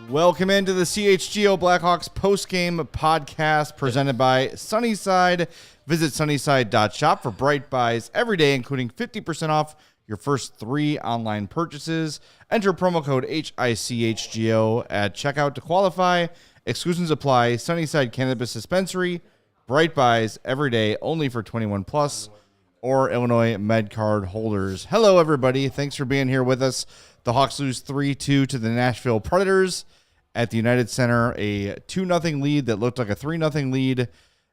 Welcome into the CHGO Blackhawks postgame podcast presented by Sunnyside. Visit sunnyside.shop for bright buys every day, including 50% off your first 3 online purchases. Enter promo code HICHGO at checkout to qualify. Exclusions apply. Sunnyside Cannabis Dispensary. Bright buys every day, only for 21 plus or Illinois Med Card holders. Hello, everybody. Thanks for being here with us. The Hawks lose 3-2 to the Nashville Predators at the United Center. A 2-0 lead that looked like a 3-0 lead.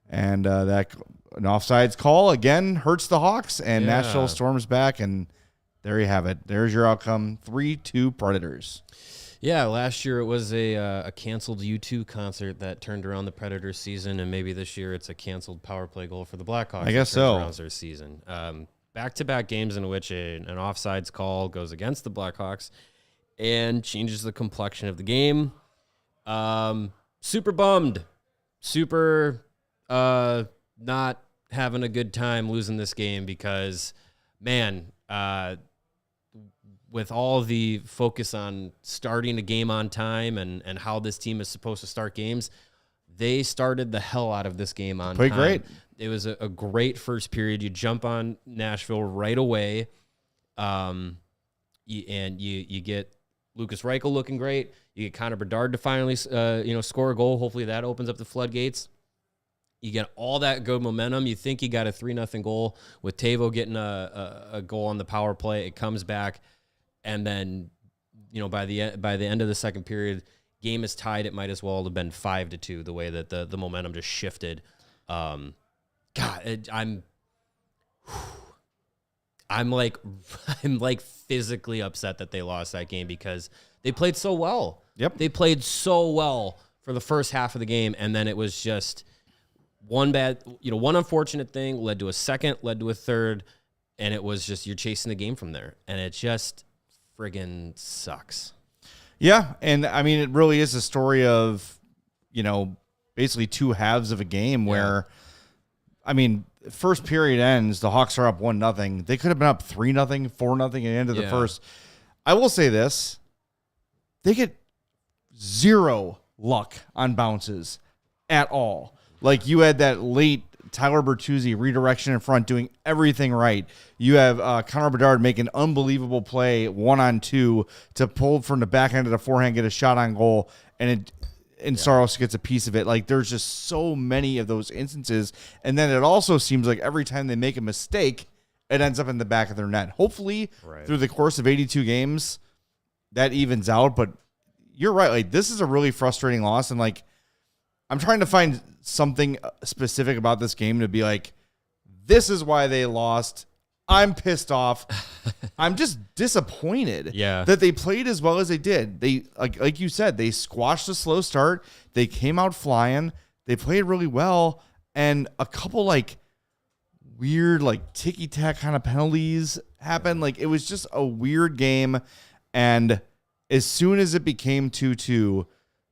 And that an offsides call, again, hurts the Hawks. And Nashville storms back, and there you have it. There's your outcome, 3-2 Predators. Yeah, last year it was a canceled U2 concert that turned around the Predators season, and maybe this year it's a canceled power play goal for the Blackhawks. I guess so. Around their season. Back-to-back games in which an offsides call goes against the Blackhawks and changes the complexion of the game. Super bummed. Super not having a good time losing this game because, man, with all the focus on starting a game on time and how this team is supposed to start games, they started the hell out of this game on time. Played great. It was a great first period. You jump on Nashville right away, and you get Lucas Reichel looking great. You get Connor Bedard to finally score a goal. Hopefully that opens up the floodgates. You get all that good momentum. You think you got a 3-0 goal with Tavo getting a goal on the power play. It comes back, and then by the end of the second period, game is tied. It might as well have been 5-2. The way that the momentum just shifted. I'm like physically upset that they lost that game because they played so well. Yep. They played so well for the first half of the game, and then it was just one unfortunate thing led to a second, led to a third, and it was just you're chasing the game from there, and it just friggin' sucks. Yeah, and I mean, it really is a story of, basically two halves of a game where, I mean, first period ends, the Hawks are up 1-0. They could have been up 3-0, 4-0 at the end of the first. I will say this. They get zero luck on bounces at all. Like, you had that late Tyler Bertuzzi redirection in front doing everything right. You have Connor Bedard make an unbelievable play 1-on-2 to pull from the back end of the forehand, get a shot on goal, and Saros gets a piece of it. Like, there's just so many of those instances. And then it also seems like every time they make a mistake, it ends up in the back of their net. Hopefully, through the course of 82 games, that evens out. But you're right. Like, this is a really frustrating loss. And, like, I'm trying to find something specific about this game to be like, this is why they lost. I'm pissed off. I'm just disappointed that they played as well as they did. They, like you said, they squashed a slow start. They came out flying. They played really well. And a couple weird ticky-tack kind of penalties happened. Like, it was just a weird game. And as soon as it became 2-2,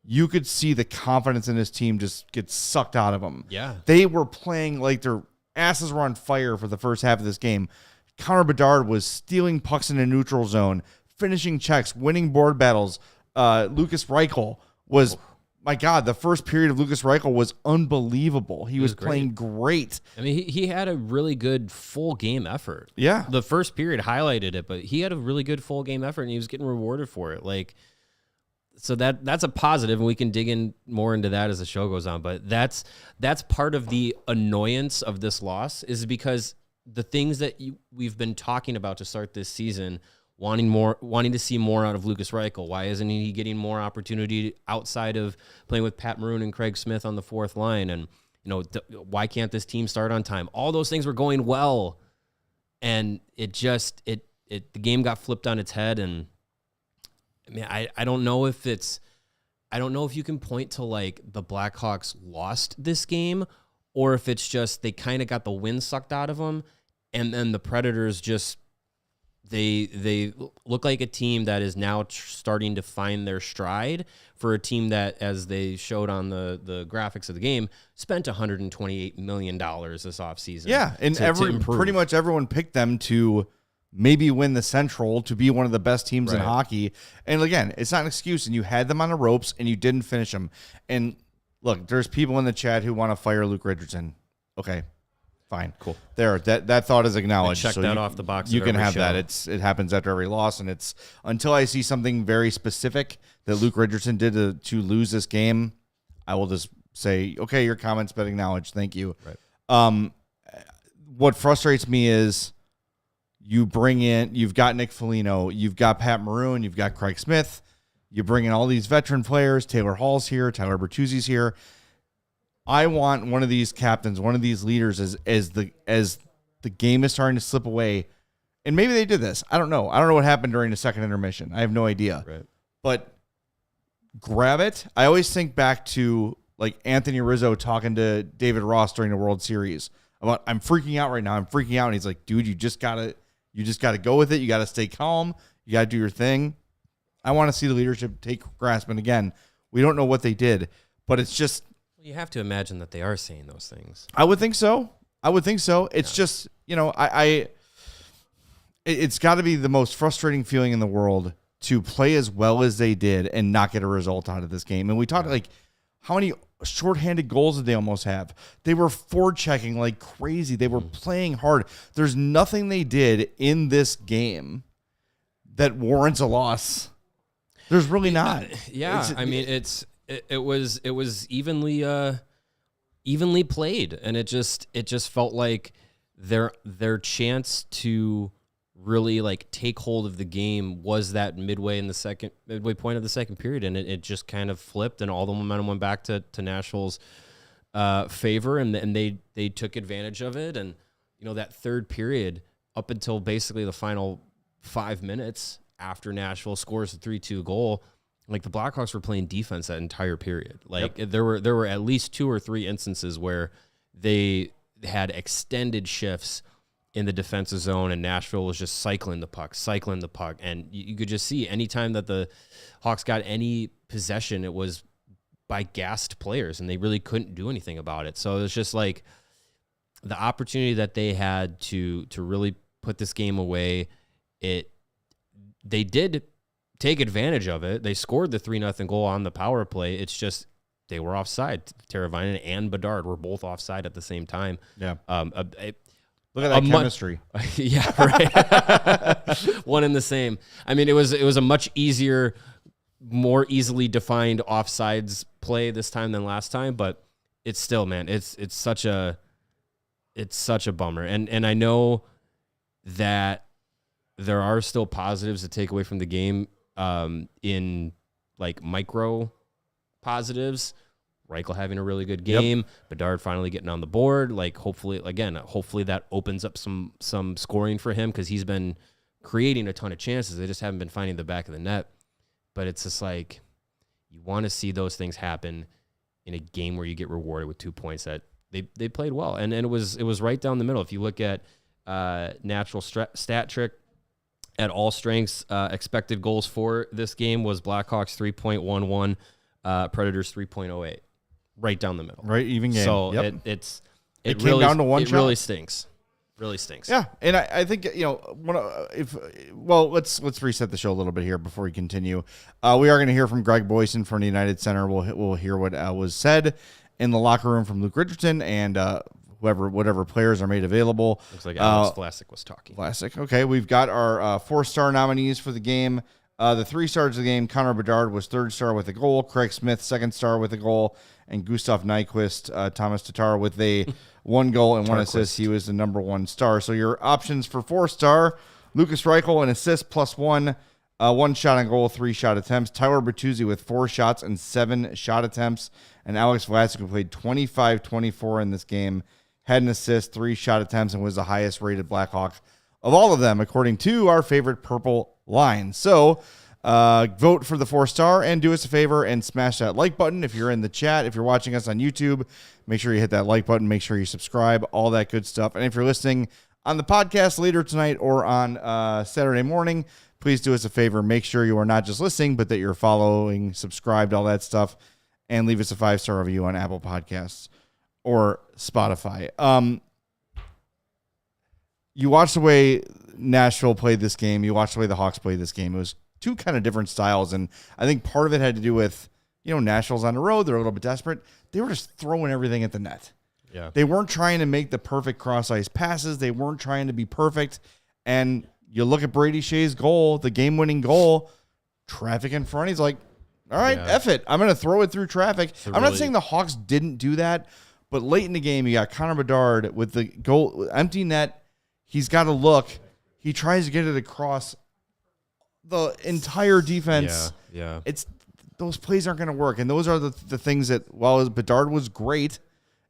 you could see the confidence in this team just get sucked out of them. Yeah. They were playing like their asses were on fire for the first half of this game. Connor Bedard was stealing pucks in the neutral zone, finishing checks, winning board battles. Lucas Reichel was, my God, the first period of Lucas Reichel was unbelievable. He was playing great. I mean, he had a really good full game effort. Yeah. The first period highlighted it, but he had a really good full game effort, and he was getting rewarded for it. So that's a positive, and we can dig in more into that as the show goes on. But that's part of the annoyance of this loss is because the things that we've been talking about to start this season, wanting to see more out of Lucas Reichel. Why isn't he getting more opportunity outside of playing with Pat Maroon and Craig Smith on the fourth line? And why can't this team start on time? All those things were going well, and the game got flipped on its head. And I mean, I don't know if you can point to the Blackhawks lost this game, or if it's just they kind of got the wind sucked out of them, and then the Predators just they look like a team that is now starting to find their stride for a team that, as they showed on the graphics of the game, spent $128 million this offseason. Yeah, and pretty much everyone picked them to maybe win the Central, to be one of the best teams in Right. hockey. And again, it's not an excuse, and you had them on the ropes and you didn't finish them. And look, there's people in the chat who want to fire Luke Richardson. Okay, fine. Cool. There, that thought is acknowledged. Check that off the box. You of can every have show. that. It happens after every loss, and it's until I see something very specific that Luke Richardson did to lose this game, I will just say, okay, your comment's been acknowledged. Thank you. Right. What frustrates me is you've got Nick Foligno, you've got Pat Maroon, you've got Craig Smith, you bring in all these veteran players. Taylor Hall's here, Tyler Bertuzzi's here. I want one of these captains, one of these leaders, as the game is starting to slip away. And maybe they did this. I don't know. I don't know what happened during the second intermission. I have no idea. Right. But grab it. I always think back to like Anthony Rizzo talking to David Ross during the World Series about, I'm freaking out right now. I'm freaking out. And he's like, dude, you just gotta go with it. You gotta stay calm. You gotta do your thing. I want to see the leadership take grasp. And again, we don't know what they did, but it's just, You have to imagine that they are saying those things. I would think so. It's just, it's got to be the most frustrating feeling in the world to play as well as they did and not get a result out of this game. And we talked like how many shorthanded goals did they almost have? They were forechecking like crazy. They were playing hard. There's nothing they did in this game that warrants a loss. There's really not. Yeah, it was evenly played, and it just felt like their chance to really like take hold of the game was that midway point of the second period, and it just kind of flipped, and all the momentum went back to Nashville's favor, and they took advantage of it. And that third period up until basically the final 5 minutes after Nashville scores the 3-2 goal, like the Blackhawks were playing defense that entire period. Like there were at least 2 or 3 instances where they had extended shifts in the defensive zone, and Nashville was just cycling the puck. And you could just see anytime that the Hawks got any possession, it was by gassed players, and they really couldn't do anything about it. So it was just like the opportunity that they had to really put this game away. They did take advantage of it. They scored the 3-0 goal on the power play. It's just they were offside. Teravainen and Bedard were both offside at the same time. Yeah. Look at that chemistry. Yeah, right. One and the same. I mean, it was a much easier, more easily defined offsides play this time than last time, but it's still, man, it's such a bummer. And I know that there are still positives to take away from the game, in like micro positives. Reichel having a really good game. Bedard finally getting on the board. Like hopefully that opens up some scoring for him, because he's been creating a ton of chances. They just haven't been finding the back of the net. But it's just like you want to see those things happen in a game where you get rewarded with 2 points. That they played well, and it was right down the middle. If you look at natural stat trick at all strengths, expected goals for this game was Blackhawks 3.11, Predators 3.08. Right down the middle. Right, even game. So it came really, down to one it shot. really stinks. Really stinks. Yeah, and I think let's reset the show a little bit here before we continue. We are going to hear from Greg Boyson from the United Center. We'll hear what was said in the locker room from Luke Richardson and whatever players are made available. Looks like Alex Vlasic was talking. Vlasic. Okay, we've got our 4-star nominees for the game. The 3 stars of the game: Connor Bedard was 3rd star with a goal, Craig Smith 2nd star with a goal, and Gustav Nyquist, Thomas Tatar with a 1 goal and 1 assist. He was the number 1 star. So your options for 4-star: Lucas Reichel, an assist +1, 1 shot on goal, 3 shot attempts. Tyler Bertuzzi with 4 shots and 7 shot attempts, and Alex Vlasic, who played 25-24 in this game, had an assist, 3 shot attempts, and was the highest rated Blackhawk of all of them, according to our favorite purple line. So vote for the 4-star and do us a favor and smash that like button. If you're in the chat, if you're watching us on YouTube, make sure you hit that like button. Make sure you subscribe, all that good stuff. And if you're listening on the podcast later tonight or on Saturday morning, please do us a favor. Make sure you are not just listening, but that you're following, subscribed, all that stuff, and leave us a 5-star review on Apple Podcasts or Spotify. you watch the way Nashville played this game. You watch the way the Hawks played this game. It was two kind of different styles, and I think part of it had to do with, Nashville's on the road. They're a little bit desperate. They were just throwing everything at the net. Yeah. They weren't trying to make the perfect cross-ice passes. They weren't trying to be perfect. And you look at Brady Shea's goal, the game-winning goal, traffic in front. He's like, all right, F it. I'm going to throw it through traffic. I'm not saying the Hawks didn't do that, but late in the game, you got Connor Bedard with the goal, empty net. He's got to look. He tries to get it across the entire defense. Yeah. Those plays aren't going to work. And those are the things that, while Bedard was great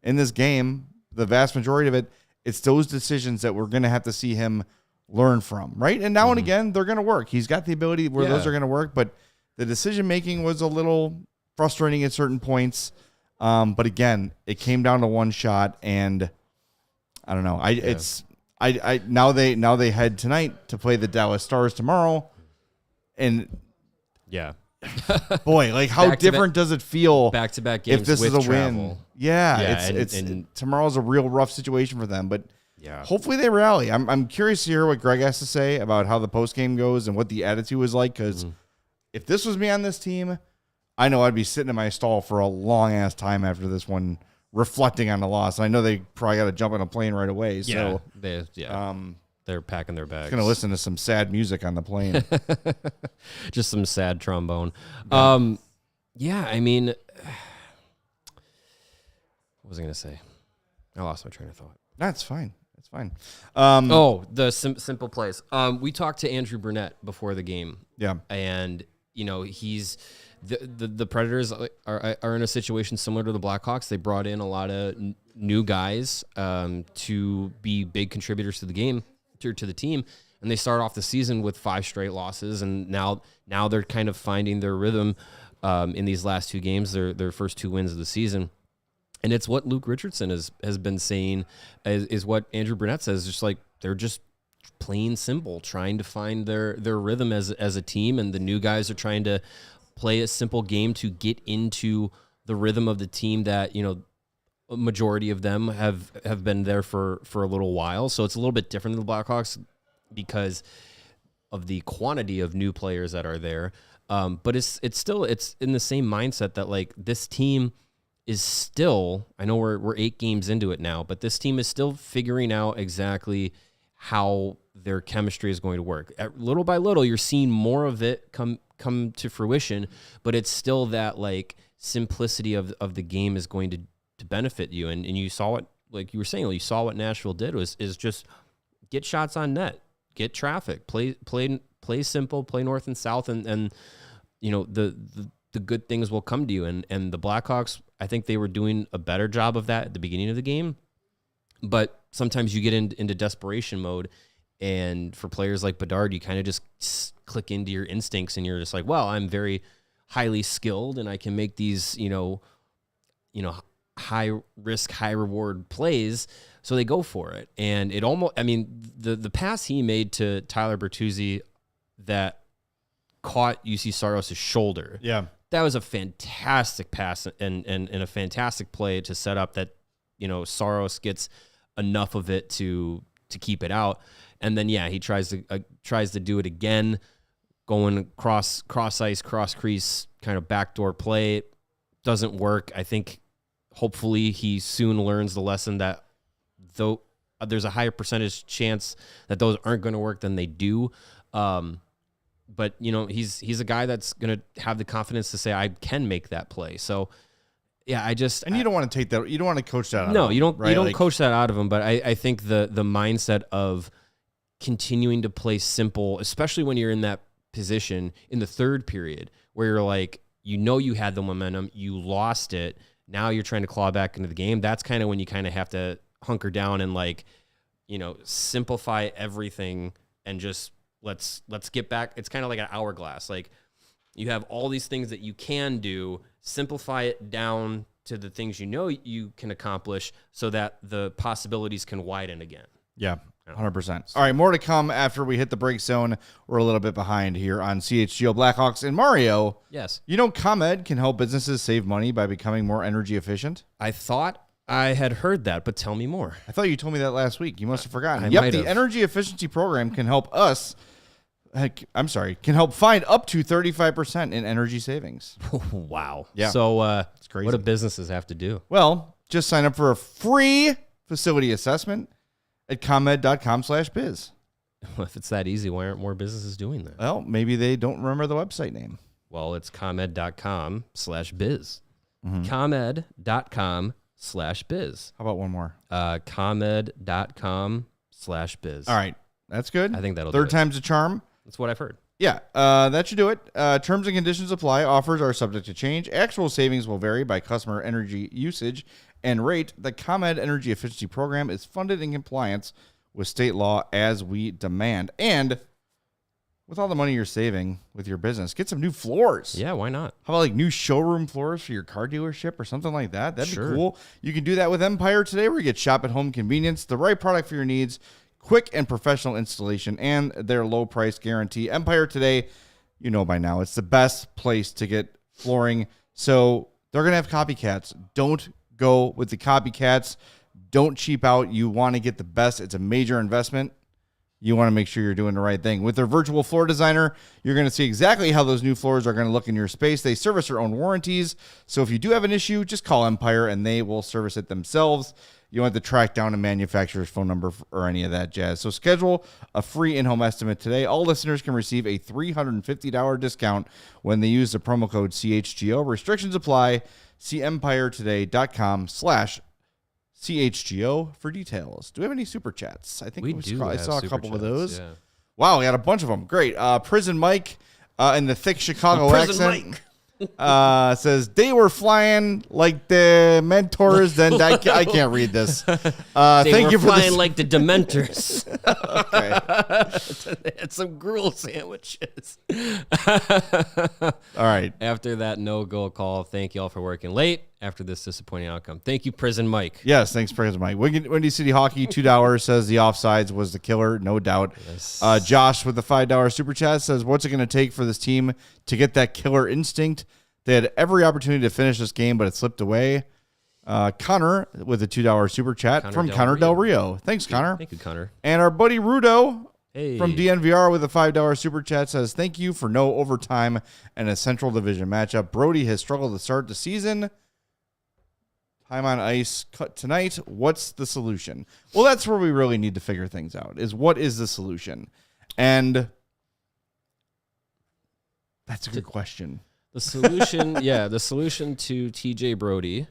in this game, the vast majority of it, it's those decisions that we're going to have to see him learn from, right? And now and again, they're going to work. He's got the ability where those are going to work, but the decision-making was a little frustrating at certain points. But again, it came down to one shot, and I don't know. Now they head tonight to play the Dallas Stars tomorrow, and boy, like how different does it feel back-to-back games if this with is a travel. win? It's tomorrow's a real rough situation for them, but hopefully they rally. I'm curious to hear what Greg has to say about how the post game goes and what the attitude was like, because if this was me on this team, I know I'd be sitting in my stall for a long ass time after this one, reflecting on the loss. And I know they probably got to jump on a plane right away. So they're packing their bags. Gonna listen to some sad music on the plane. Just some sad trombone. I mean, what was I gonna say? I lost my train of thought. That's fine. That's fine. The simple plays. We talked to Andrew Burnett before the game. Yeah, and he's the Predators are in a situation similar to the Blackhawks. They brought in a lot of new guys to be big contributors to the game, to the team, and they start off the season with 5 straight losses, and now they're kind of finding their rhythm in these last 2 games, their first 2 wins of the season. And it's what Luke Richardson has been saying, is what Andrew Burnett says, just like they're just plain simple, trying to find their rhythm as a team, and the new guys are trying to play a simple game to get into the rhythm of the team that, a majority of them have been there for a little while. So it's a little bit different than the Blackhawks because of the quantity of new players that are there. But it's still in the same mindset that, like, this team is still, I know we're 8 games into it now, but this team is still figuring out exactly how their chemistry is going to work. Little by little, you're seeing more of it come to fruition, but it's still that, like, simplicity of the game is going to benefit you. And you saw it, like you were saying, you saw what Nashville did is just get shots on net, get traffic, play simple, play north and south, and the good things will come to you. And the Blackhawks, I think they were doing a better job of that at the beginning of the game. But sometimes you get into desperation mode, and for players like Bedard, you kind of just click into your instincts, and you're just like, well, I'm very highly skilled, and I can make these, high risk, high reward plays. So they go for it. And it almost, the pass he made to Tyler Bertuzzi that caught UC Saros' shoulder. Yeah. That was a fantastic pass and a fantastic play to set up that, Saros gets enough of it to keep it out. And then, he tries to do it again, going cross ice, cross crease, kind of backdoor play. Doesn't work. I think hopefully he soon learns the lesson that though there's a higher percentage chance that those aren't going to work than they do. But he's a guy that's going to have the confidence to say, I can make that play. So you don't want to take that. You don't want to coach that out of him. No, you don't, right? You don't coach that out of him. But I think the mindset of continuing to play simple, especially when you're in that position in the third period where you're like, you had the momentum, you lost it. Now you're trying to claw back into the game. That's kind of when you kind of have to hunker down and, like, simplify everything and just let's get back. It's kind of like an hourglass. Like, you have all these things that you can do, simplify it down to the things you can accomplish so that the possibilities can widen again. Yeah, 100%. All right, more to come after we hit the break zone. We're a little bit behind here on CHGO Blackhawks. And Mario, yes, ComEd can help businesses save money by becoming more energy efficient. I thought I had heard that, but tell me more. I thought you told me that last week. You must have forgotten. I Yep, might the have. energy efficiency program can help us. Can help find up to 35% in energy savings. Wow. Yeah. So It's crazy. what do businesses have to do? Well, just sign up for a free facility assessment at ComEd.com/biz. Well, if it's that easy, why aren't more businesses doing that? Well, maybe they don't remember the website name. Well, it's ComEd.com/biz. Mm-hmm. ComEd.com/biz. How about one more? ComEd.com/biz. All right. That's good. I think that'll do Third it. time's a charm. That's what I've heard. Yeah, that should do it. Terms and conditions apply. Offers are subject to change. Actual savings will vary by customer energy usage and rate. The ComEd Energy Efficiency Program is funded in compliance with state law as we demand. And with all the money you're saving with your business, get some new floors. Yeah, why not? How about like new showroom floors for your car dealership or something like that? That'd Sure. be cool. You can do that with Empire today, where you get shop at home convenience, the right product for your needs, quick and professional installation, and their low price guarantee. Empire today, you know by now, it's the best place to get flooring. So they're going to have copycats. Don't go with the copycats. Don't cheap out. You want to get the best. It's a major investment. You want to make sure you're doing the right thing. With their virtual floor designer, you're going to see exactly how those new floors are going to look in your space. They service their own warranties. So if you do have an issue, just call Empire and they will service it themselves. You don't have to track down a manufacturer's phone number or any of that jazz. So schedule a free in-home estimate today. All listeners can receive a $350 discount when they use the promo code CHGO. Restrictions apply. See EmpireToday.com/CHGO for details. Do we have any super chats? I think We do. I have saw a super couple of chats, those. Yeah. Wow, we got a bunch of them. Great. Prison Mike in the thick Chicago Prison accent. Mike. Says they were flying like the mentors. Then I can't read this. They Thank were you for flying this. like the Dementors. Okay. They had some gruel sandwiches. All right. After that no-go call, thank you all for working late after this disappointing outcome. Thank you, Prison Mike. Yes, thanks, Prison Mike. Windy City Hockey, $2 says the offsides was the killer, no doubt. Yes. Josh with the $5 super chat says, what's it going to take for this team to get that killer instinct? They had every opportunity to finish this game, but it slipped away. Connor with a $2 super chat from Connor Del Rio. Thanks, Connor. Thank you, Connor. And our buddy Rudo Hey. from DNVR with a $5 super chat says, thank you for no overtime and a Central Division matchup. Brody has struggled to start the season. Time on ice cut tonight. What's the solution? Well, that's where we really need to figure things out, is what is the solution? And that's a good question. The solution, the solution to TJ Brody.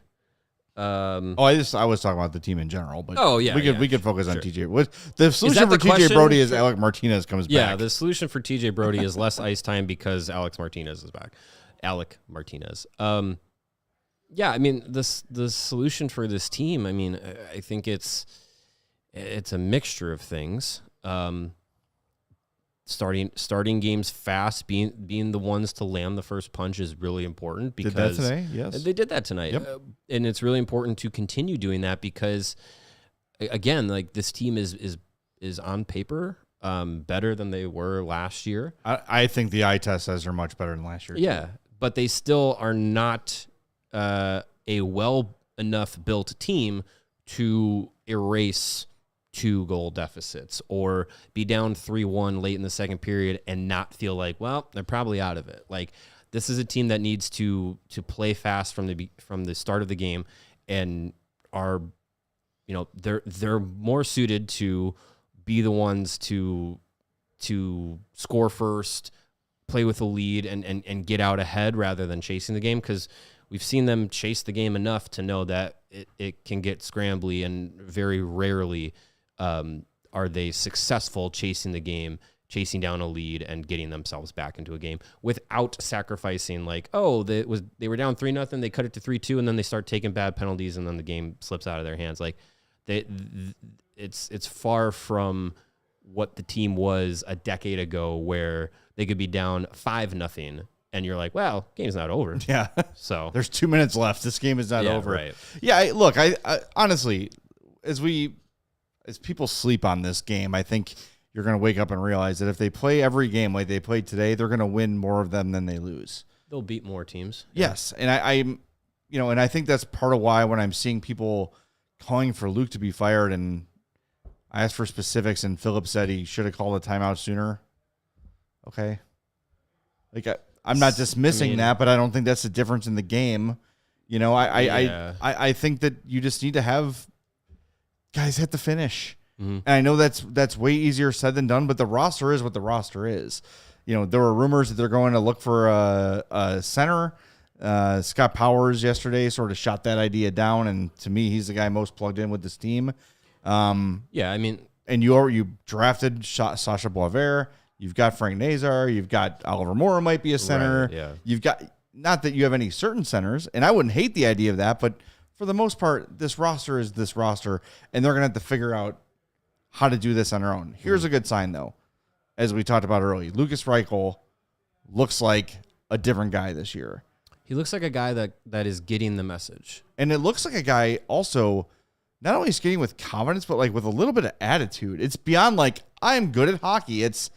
I was talking about the team in general, but we could focus on TJ. What the solution for TJ Brody is Alec Martinez comes back. Yeah, the solution for TJ Brody is less ice time because Alex Martinez is back. Alec Martinez. Yeah, I mean the solution for this team. I mean, I think it's a mixture of things. Starting games fast, being the ones to land the first punch is really important because did that today? Yes, they did that tonight, and it's really important to continue doing that because, again, like this team is on paper better than they were last year. I think the eye test says they're much better than last year. Yeah, but they still are not a well enough built team to erase 2-goal deficits or be down 3-1 late in the second period and not feel like, well, they're probably out of it. Like this is a team that needs to play fast from the start of the game and are, they're more suited to be the ones to score first, play with a lead and get out ahead rather than chasing the game, because we've seen them chase the game enough to know that it can get scrambly, and very rarely are they successful chasing the game, chasing down a lead and getting themselves back into a game without sacrificing they were down 3-0, they cut it to 3-2, and then they start taking bad penalties, and then the game slips out of their hands. Like it's far from what the team was a decade ago, where they could be down 5-0 and you're like, well, game's not over. Yeah. So there's 2 minutes left. This game is not over. Right. Yeah. I honestly, as people sleep on this game, I think you're going to wake up and realize that if they play every game like they played today, they're going to win more of them than they lose. They'll beat more teams. Yes. And and I think that's part of why when I'm seeing people calling for Luke to be fired, and I asked for specifics, and Philip said he should have called a timeout sooner. Okay. Like, I'm not dismissing that, but I don't think that's the difference in the game. You know, I think that you just need to have guys hit the finish. Mm-hmm. And I know that's way easier said than done, but the roster is what the roster is. You know, there were rumors that they're going to look for a center. Scott Powers yesterday sort of shot that idea down, and to me, he's the guy most plugged in with this team. Yeah, I mean, and you drafted Sasha Boisvert. You've got Frank Nazar. You've got Oliver Moore might be a center. Right, yeah. You've got, not that you have any certain centers, and I wouldn't hate the idea of that, but for the most part, this roster is this roster, and they're going to have to figure out how to do this on their own. Here's a good sign, though, as we talked about earlier. Lucas Reichel looks like a different guy this year. He looks like a guy that is getting the message. And it looks like a guy also not only skating with confidence, but like with a little bit of attitude. It's beyond like, I'm good at hockey. It's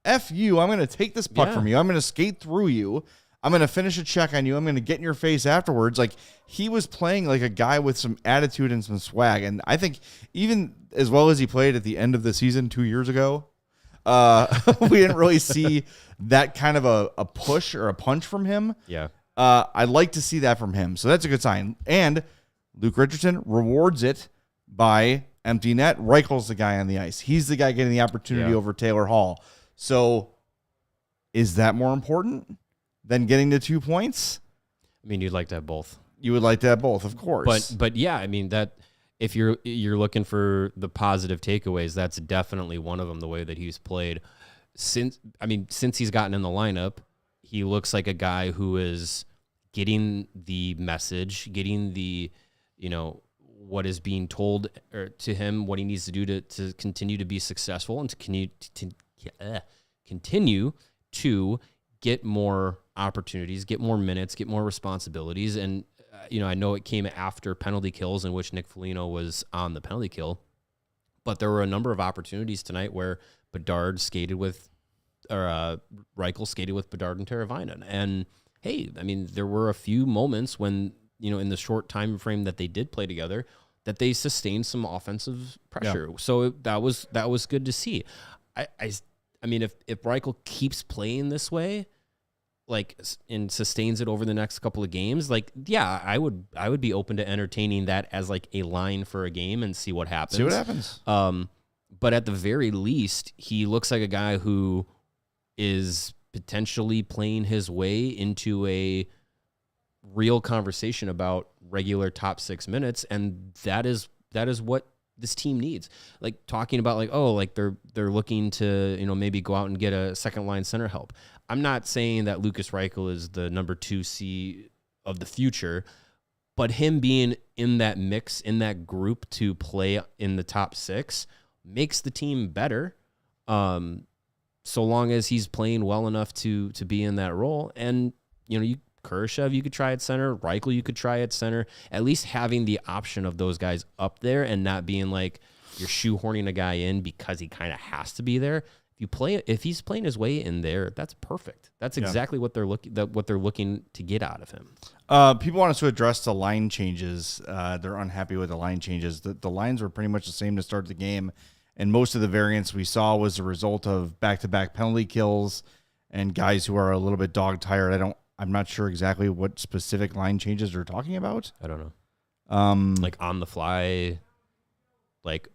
F you. I'm going to take this puck from you. I'm going to skate through you. I'm going to finish a check on you. I'm going to get in your face afterwards. Like, he was playing like a guy with some attitude and some swag. And I think even as well as he played at the end of the season 2 years ago, we didn't really see that kind of a push or a punch from him. Yeah. I'd like to see that from him. So that's a good sign. And Luke Richardson rewards it by empty net. Reichel's the guy on the ice. He's the guy getting the opportunity over Taylor Hall. So is that more important than getting the 2 points? I mean, you'd like to have both. You would like to have both, of course. But yeah, I mean, that if you're looking for the positive takeaways, that's definitely one of them, the way that he's played. Since he's gotten in the lineup, he looks like a guy who is getting the message, getting the, what is being told to him, what he needs to do to continue to be successful and to continue to get more opportunities, get more minutes, get more responsibilities. And, I know it came after penalty kills in which Nick Foligno was on the penalty kill, but there were a number of opportunities tonight where Bedard skated with, or Reichel skated with Bedard and Teravainen. And hey, I mean, there were a few moments when, in the short time frame that they did play together, that they sustained some offensive pressure. Yeah. So that was good to see. I mean, if Reichel keeps playing this way, like, and sustains it over the next couple of games, like, yeah, I would be open to entertaining that as like a line for a game and see what happens. See what happens. But at the very least, he looks like a guy who is potentially playing his way into a real conversation about regular top 6 minutes, and that is what this team needs. Like, talking about like, oh, like they're looking to, maybe go out and get a second line center help. I'm not saying that Lucas Reichel is the number 2C of the future, but him being in that mix, in that group to play in the top 6 makes the team better. So long as he's playing well enough to be in that role. And, Kurashev, you could try at center. Reichel, you could try at center. At least having the option of those guys up there and not being like you're shoehorning a guy in because he kind of has to be there. If he's playing his way in there, that's perfect. That's exactly what they're looking to get out of him. People want us to address the line changes. They're unhappy with the line changes. The lines were pretty much the same to start the game, and most of the variance we saw was a result of back-to-back penalty kills and guys who are a little bit dog-tired. I'm not sure exactly what specific line changes they're talking about. I don't know. Like on the fly, like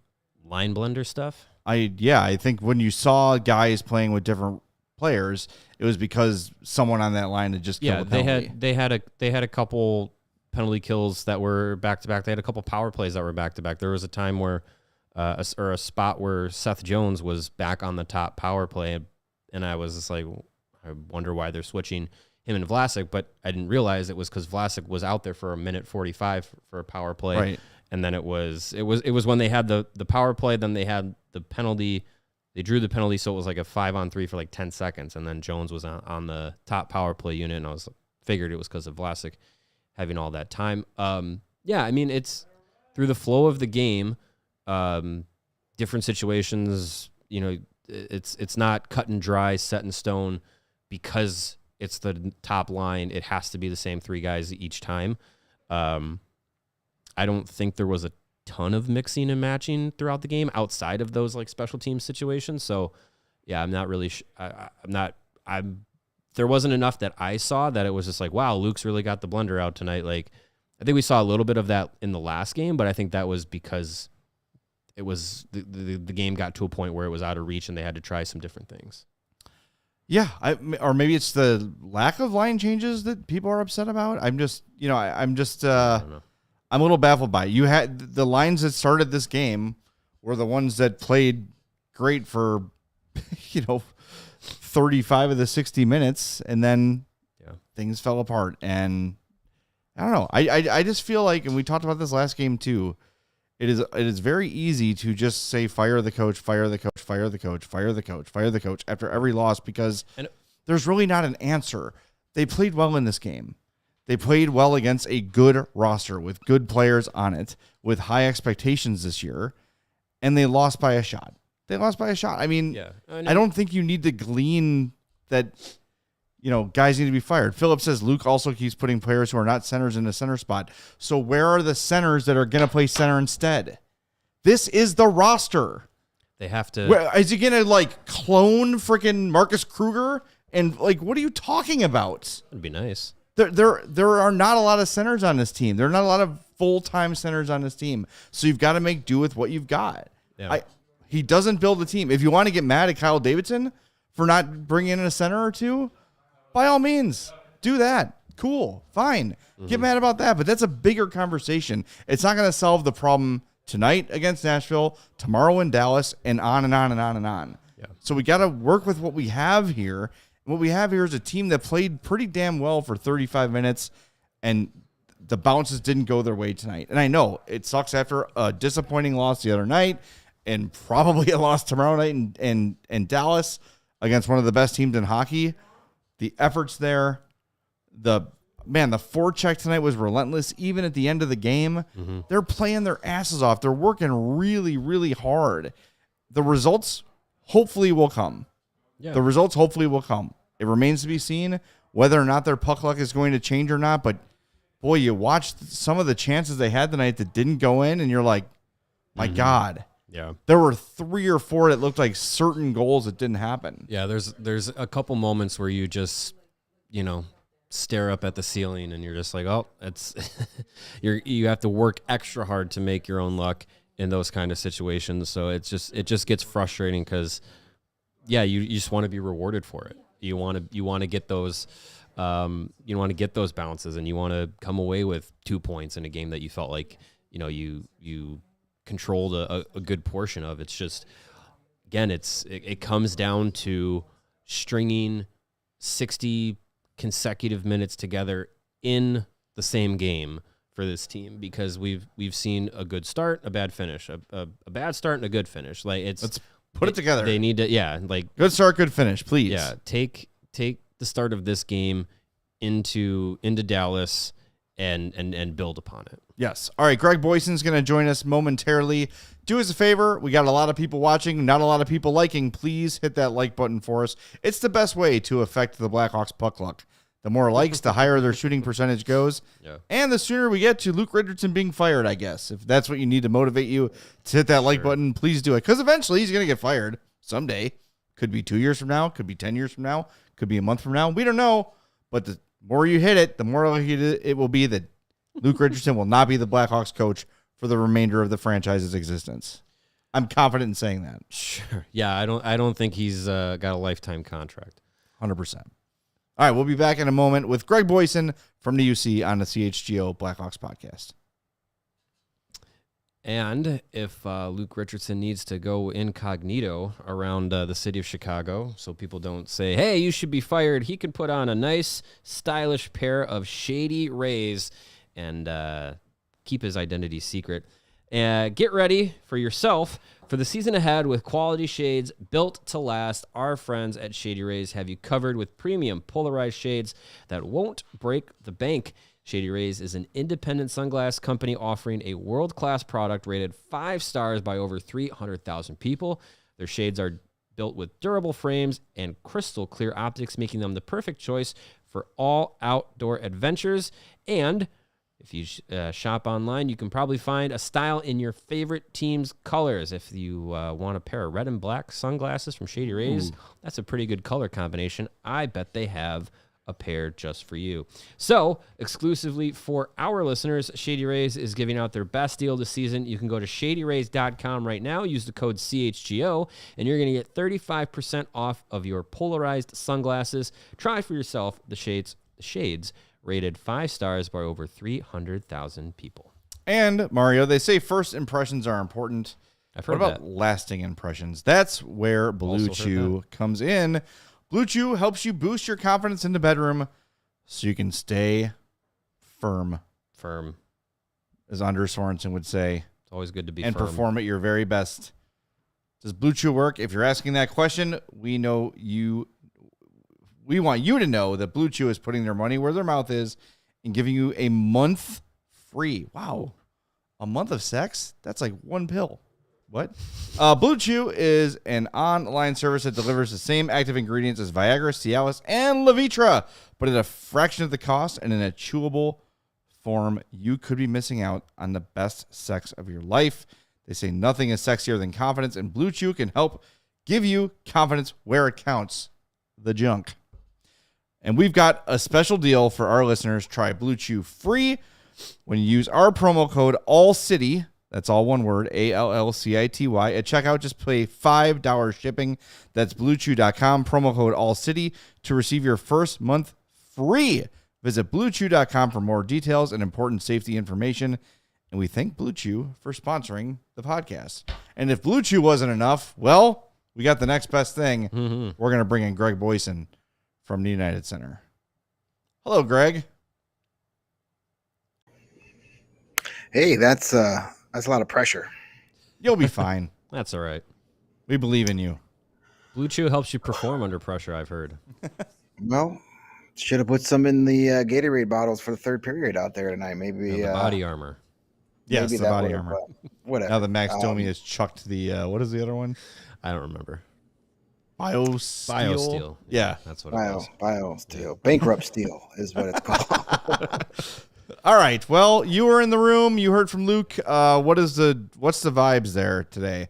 line blender stuff. I think when you saw guys playing with different players, it was because someone on that line had just killed a penalty. they had a couple penalty kills that were back to back. They had a couple power plays that were back to back. There was a time where a spot where Seth Jones was back on the top power play, and I was just like, I wonder why they're switching him and Vlasic, but I didn't realize it was because Vlasic was out there for a minute 45 for a power play. Right. And then it was when they had the power play, then they had the penalty. They drew the penalty, so it was like a 5-on-3 for like 10 seconds, and then Jones was on the top power play unit, and I figured it was because of Vlasic having all that time. Yeah, I mean, it's through the flow of the game, different situations, it's not cut and dry, set in stone because it's the top line. It has to be the same 3 guys each time. I don't think there was a ton of mixing and matching throughout the game outside of those like special team situations. So yeah, I'm not really, there wasn't enough that I saw that it was just like, wow, Luke's really got the blender out tonight. Like, I think we saw a little bit of that in the last game, but I think that was because it was the game got to a point where it was out of reach and they had to try some different things. Yeah, or maybe it's the lack of line changes that people are upset about. I'm just, I'm a little baffled by it. You had the lines that started this game were the ones that played great for, 35 of the 60 minutes, and then things fell apart. And I don't know. I just feel like, and we talked about this last game too, it is very easy to just say fire the coach, fire the coach, fire the coach, fire the coach, fire the coach after every loss, because there's really not an answer. They played well in this game. They played well against a good roster with good players on it, with high expectations this year, and they lost by a shot. I mean, I don't think you need to glean that, guys need to be fired. Philip says Luke also keeps putting players who are not centers in the center spot. So where are the centers that are going to play center instead? This is the roster. They have to. Is he going to clone freaking Marcus Kruger? And what are you talking about? It'd be nice. There are not a lot of centers on this team. There are not a lot of full-time centers on this team. So you've got to make do with what you've got. Yeah. He doesn't build a team. If you want to get mad at Kyle Davidson for not bringing in a center or two, by all means, do that. Cool. Fine. Get mad about that. But that's a bigger conversation. It's not going to solve the problem tonight against Nashville, tomorrow in Dallas, and on and on and on and on. Yeah. So we got to work with what we have here. What we have here is a team that played pretty damn well for 35 minutes, and the bounces didn't go their way tonight. And I know it sucks after a disappointing loss the other night and probably a loss tomorrow night in Dallas against one of the best teams in hockey. The effort's there. The forecheck tonight was relentless. Even at the end of the game, they're playing their asses off. They're working really, really hard. The results hopefully will come. Yeah. The results hopefully will come. It remains to be seen whether or not their puck luck is going to change or not. But, boy, you watched some of the chances they had tonight that didn't go in, and you're like, my God. Yeah. There were 3 or 4 that looked like certain goals that didn't happen. Yeah, there's a couple moments where you just, stare up at the ceiling and you're just like, oh, it's you have to work extra hard to make your own luck in those kind of situations. So it just gets frustrating because you just want to be rewarded for it. You want to get those bounces, and you want to come away with 2 points in a game that you felt like you controlled a good portion of. It's just, again, it comes down to stringing 60 consecutive minutes together in the same game for this team, because we've seen a good start, a bad finish, a bad start and a good finish. Let's put it together. They need to, good start, good finish, please. Yeah, take the start of this game into Dallas and build upon it. Yes. All right, Greg Boyson's going to join us momentarily. Do us a favor. We got a lot of people watching, not a lot of people liking. Please hit that like button for us. It's the best way to affect the Blackhawks puck luck. The more likes, the higher their shooting percentage goes. Yeah. And the sooner we get to Luke Richardson being fired, I guess. If that's what you need to motivate you to hit that like button, please do it. Because eventually he's going to get fired someday. Could be 2 years from now. Could be 10 years from now. Could be a month from now. We don't know. But the more you hit it, the more likely it will be that Luke Richardson will not be the Blackhawks coach for the remainder of the franchise's existence. I'm confident in saying that. Sure. Yeah, I don't think he's got a lifetime contract. 100%. All right, we'll be back in a moment with Greg Boyson from the UC on the CHGO Blackhawks podcast. And if Luke Richardson needs to go incognito around the city of Chicago so people don't say, hey, you should be fired, he can put on a nice, stylish pair of shady Rays and keep his identity secret. Get ready for yourself for the season ahead with quality shades built to last. Our friends at Shady Rays have you covered with premium polarized shades that won't break the bank. Shady Rays is an independent sunglass company offering a world-class product rated 5 stars by over 300,000 people. Their shades are built with durable frames and crystal clear optics, making them the perfect choice for all outdoor adventures. And If you shop online, you can probably find a style in your favorite team's colors. If you want a pair of red and black sunglasses from Shady Rays, that's a pretty good color combination. I bet they have a pair just for you. So, exclusively for our listeners, Shady Rays is giving out their best deal this season. You can go to shadyrays.com right now, use the code CHGO, and you're going to get 35% off of your polarized sunglasses. Try for yourself the shades rated 5 stars by over 300,000 people. And, Mario, they say first impressions are important. I've heard what about that. lasting impressions? That's where Blue Chew comes in. Blue Chew helps you boost your confidence in the bedroom so you can stay firm. Firm. As Anders Sorensen would say. It's always good to be and firm. perform at your very best. Does Blue Chew work? If you're asking that question, we want you to know that Blue Chew is putting their money where their mouth is and giving you a month free. Wow. A month of sex? That's like one pill. What? Blue Chew is an online service that delivers the same active ingredients as Viagra, Cialis, and Levitra, but at a fraction of the cost and in a chewable form. You could be missing out on the best sex of your life. They say nothing is sexier than confidence, and Blue Chew can help give you confidence where it counts, the junk. And we've got a special deal for our listeners. Try Blue Chew free when you use our promo code ALLCITY. That's all one word, ALLCITY. At checkout, just pay $5 shipping. That's BlueChew.com, promo code ALLCITY to receive your first month free. Visit BlueChew.com for more details and important safety information. And we thank Blue Chew for sponsoring the podcast. And if Blue Chew wasn't enough, well, we got the next best thing. Mm-hmm. We're going to bring in Greg Boyson from the United Center. Hello, Greg. Hey, that's a lot of pressure. You'll be fine. That's all right. We believe in you. Blue Chew helps you perform under pressure, I've heard. Well, should have put some in the Gatorade bottles for the third period out there tonight. Maybe the body armor. Yes, maybe the body armor. Whatever. Now that Max Domi has chucked the, what is the other one? I don't remember. BioSteel. Yeah. That's what it was. BioSteel. Bankrupt Steel is what it's called. All right. Well, you were in the room. You heard from Luke. What's the vibes there today?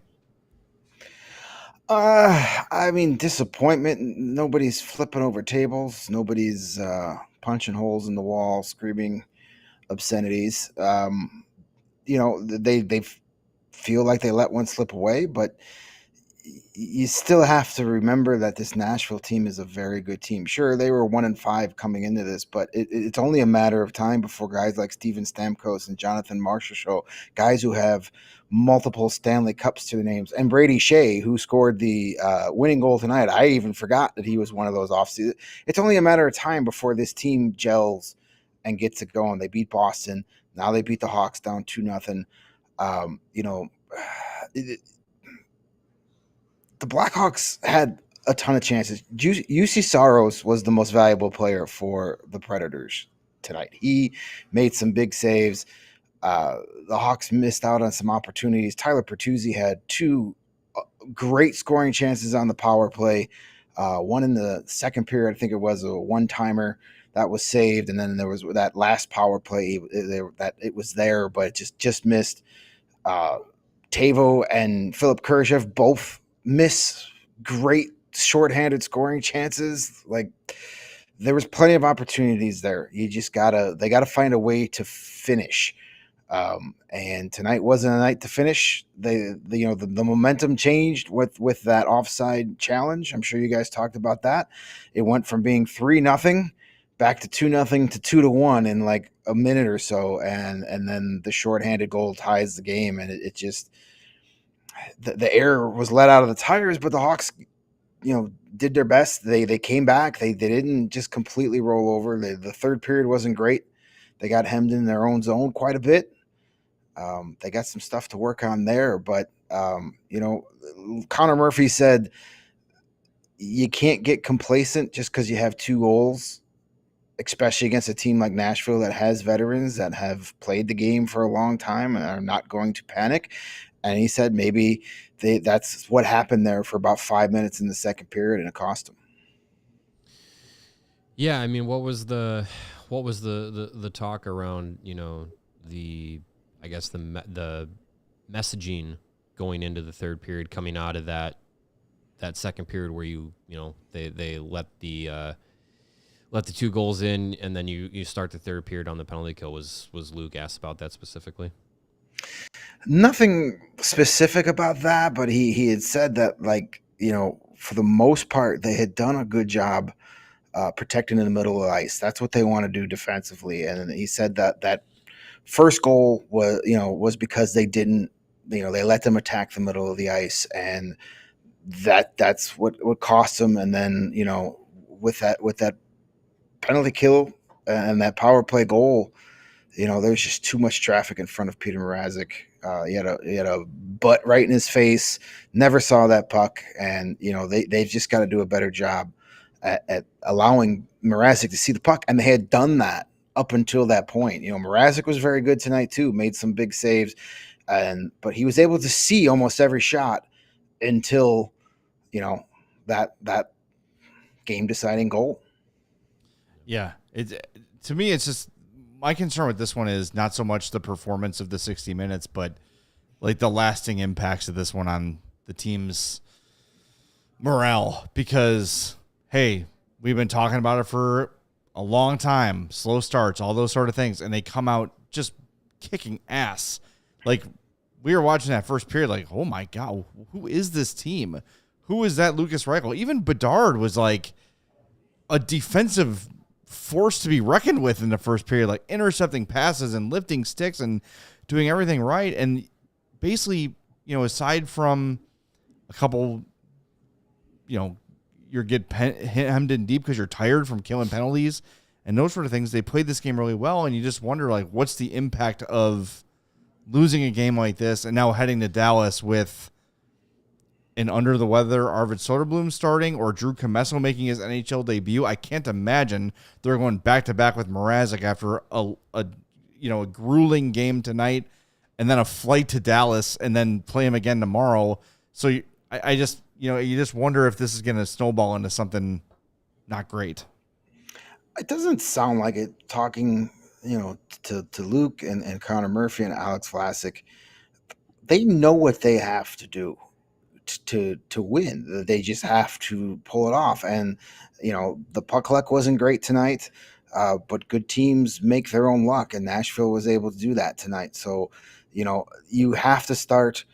I mean, disappointment. Nobody's flipping over tables. Nobody's punching holes in the wall, screaming obscenities. They feel like they let one slip away, but you still have to remember that this Nashville team is a very good team. Sure, they were 1-5 coming into this, but it's only a matter of time before guys like Steven Stamkos and Jonathan Marchessault show, guys who have multiple Stanley Cups to their names, and Brady Shea, who scored the winning goal tonight. I even forgot that he was one of those offseason. It's only a matter of time before this team gels and gets it going. They beat Boston. Now they beat the Hawks down 2-0. The Blackhawks had a ton of chances. UC Saros was the most valuable player for the Predators tonight. He made some big saves. The Hawks missed out on some opportunities. Tyler Pertuzzi had 2 great scoring chances on the power play. One in the second period, I think it was a one-timer that was saved, and then there was that last power play that it was there, but it just missed. Tavo and Philip Kurashev both miss great shorthanded scoring chances. Like, there was plenty of opportunities there. They gotta find a way to finish. And tonight wasn't a night to finish. The momentum changed with that offside challenge. I'm sure you guys talked about that. It went from being 3-0 back to 2-0 to 2-1 in like a minute or so, and then the shorthanded goal ties the game, and it just the air was let out of the tires. But the Hawks, did their best. They came back. They didn't just completely roll over. The third period wasn't great. They got hemmed in their own zone quite a bit. They got some stuff to work on there, but Connor Murphy said you can't get complacent just because you have 2 goals, especially against a team like Nashville that has veterans that have played the game for a long time and are not going to panic. And he said maybe that's what happened there for about 5 minutes in the second period, and it cost them. Yeah, I mean, what was the what was the talk around, the messaging going into the third period, coming out of that second period where they let the 2 goals in, and then you start the third period on the penalty kill. Was Luke asked about that specifically? Nothing specific about that, but he had said that, for the most part, they had done a good job protecting in the middle of the ice. That's what they want to do defensively. And he said that first goal was because they didn't, they let them attack the middle of the ice, and that's what cost them. And then, with that penalty kill and that power play goal, there's just too much traffic in front of Peter Mrazek. He had a butt right in his face. Never saw that puck, and they've just got to do a better job at allowing Mrazek to see the puck. And they had done that up until that point. Mrazek was very good tonight too. Made some big saves, but he was able to see almost every shot until that game deciding goal. Yeah, to me, it's just. My concern with this one is not so much the performance of the 60 minutes, but like the lasting impacts of this one on the team's morale. Because, hey, we've been talking about it for a long time. Slow starts, all those sort of things. And they come out just kicking ass. Like, we were watching that first period like, oh, my God, who is this team? Who is that Lucas Reichel? Even Bedard was like a defensive force to be reckoned with in the first period, like intercepting passes and lifting sticks and doing everything right. And basically, aside from a couple, you're hemmed in deep because you're tired from killing penalties and those sort of things, they played this game really well. And you just wonder, like, what's the impact of losing a game like this and now heading to Dallas with an under the weather Arvid Soderblom starting or Drew Comesso making his NHL debut. I can't imagine they're going back to back with Mrazek after a grueling game tonight and then a flight to Dallas and then play him again tomorrow. So I just, you just wonder if this is going to snowball into something not great. It doesn't sound like it. Talking, to Luke and Connor Murphy and Alex Vlasic, they know what they have to do to win. They just have to pull it off. And the puck luck wasn't great tonight, but good teams make their own luck, and Nashville was able to do that tonight. So you have to start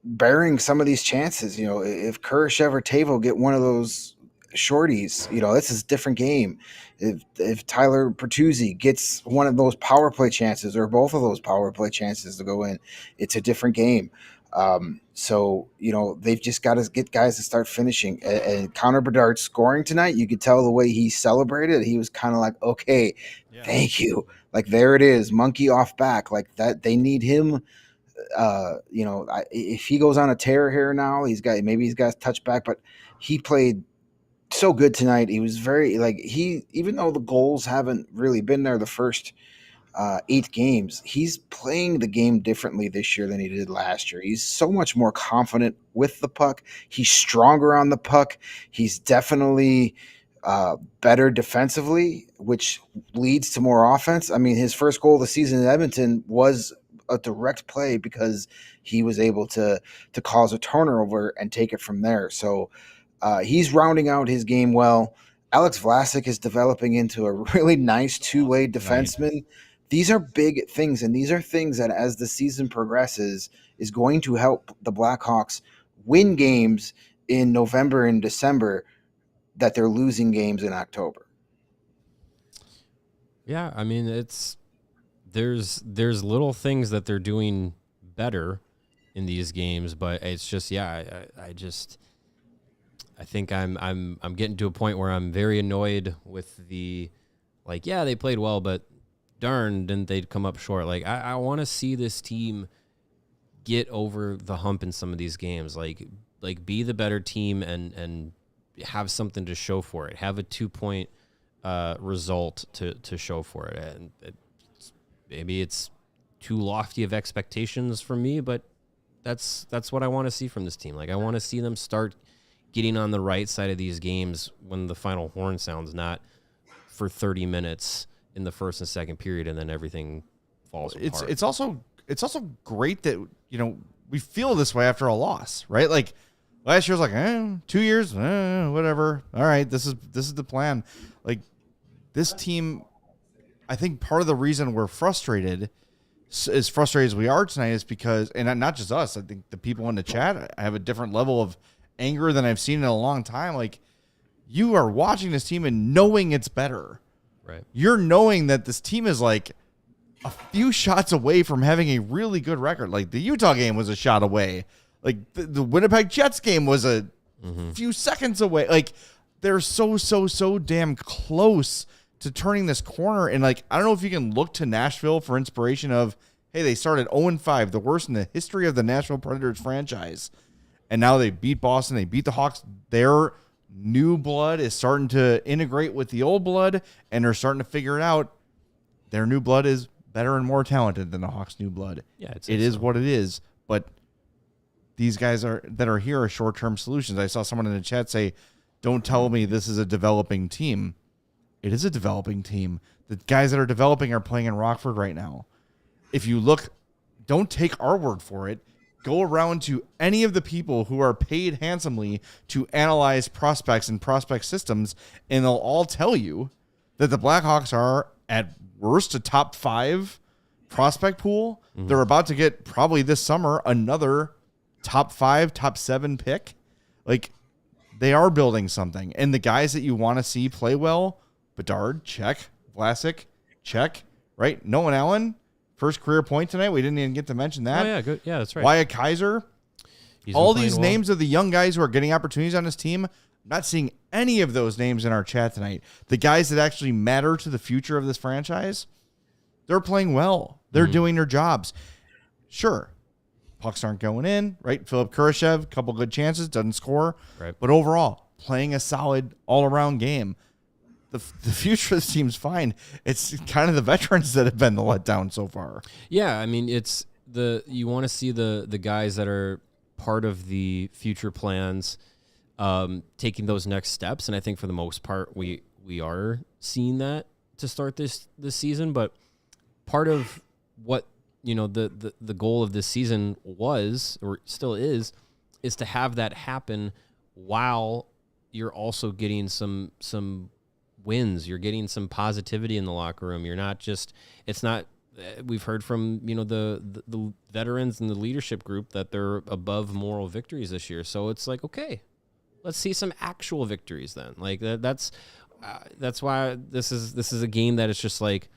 bearing some of these chances. If Kurashev or Tavo get one of those shorties, this is a different game. If Tyler Bertuzzi gets one of those power play chances or both of those power play chances to go in, it's a different game. So they've just got to get guys to start finishing. And Connor Bedard scoring tonight, you could tell the way he celebrated. He was kind of like, okay, yeah, thank you. Like, there it is, monkey off back, like that. They need him. If he goes on a tear here now, he's got to touch back, but he played so good tonight. He was very, even though the goals haven't really been there the first 8 games, he's playing the game differently this year than he did last year. He's so much more confident with the puck. He's stronger on the puck. He's definitely better defensively, which leads to more offense. I mean, his first goal of the season in Edmonton was a direct play because he was able to cause a turnover and take it from there. So he's rounding out his game well. Alex Vlasic is developing into a really nice two-way defenseman. Right. These are big things, and these are things that as the season progresses is going to help the Blackhawks win games in November and December that they're losing games in October. Yeah, I mean, there's little things that they're doing better in these games, but it's just, I think I'm getting to a point where I'm very annoyed with they played well, but darn, didn't they come up short? Like, I want to see this team get over the hump in some of these games. Like be the better team and have something to show for it. Have a 2-point result to show for it. And maybe it's too lofty of expectations for me, but that's what I want to see from this team. Like, I want to see them start getting on the right side of these games when the final horn sounds, not for 30 minutes in the first and second period, and then everything falls apart. It's also great that, you know, we feel this way after a loss, right? Like last year was like, 2 years, whatever. All right, this is the plan. Like this team, I think part of the reason we're frustrated, as frustrated as we are tonight, is because, and not just us, I think the people in the chat have a different level of anger than I've seen in a long time. Like you are watching this team and knowing it's better. Right. You're knowing that this team is like a few shots away from having a really good record. Like the Utah game was a shot away. Like the Winnipeg Jets game was a few seconds away. Like they're so damn close to turning this corner. And like, I don't know if you can look to Nashville for inspiration of, hey, they started 0-5, the worst in the history of the Nashville Predators franchise. And now they beat Boston. They beat the Hawks. Their new blood is starting to integrate with the old blood, and they're starting to figure it out. Their new blood is better and more talented than the Hawks' new blood. Yeah, it is what it is. But these guys that are here are short-term solutions. I saw someone in the chat say, don't tell me this is a developing team. It is a developing team. The guys that are developing are playing in Rockford right now. If you look, don't take our word for it. Go around to any of the people who are paid handsomely to analyze prospects and prospect systems, and they'll all tell you that the Blackhawks are at worst a top 5 prospect pool. They're about to get probably this summer another top 5, top 7 pick. Like they are building something, and the guys that you want to see play well, Bedard, check. Vlasic, check. Right? Nolan Allen, first career point tonight. We didn't even get to mention that. Oh, yeah, good. Yeah, that's right. Wyatt Kaiser. All these names of the young guys who are getting opportunities on this team. I'm not seeing any of those names in our chat tonight. The guys that actually matter to the future of this franchise, they're playing well. They're doing their jobs. Sure, pucks aren't going in, right? Philip Kurashev, couple good chances, doesn't score. Right. But overall, playing a solid all-around game. The future of this team's fine. It's kind of the veterans that have been the letdown so far. Yeah, I mean, it's you want to see the guys that are part of the future plans taking those next steps, and I think for the most part we are seeing that to start this season. But part of what, you know, the goal of this season was, or still is to have that happen while you're also getting some wins. You're getting some positivity in the locker room. You're not just, it's not, we've heard from, you know, the veterans and the leadership group that they're above moral victories this year. So it's like, okay, let's see some actual victories then. Like that's why this is a game that it's just like,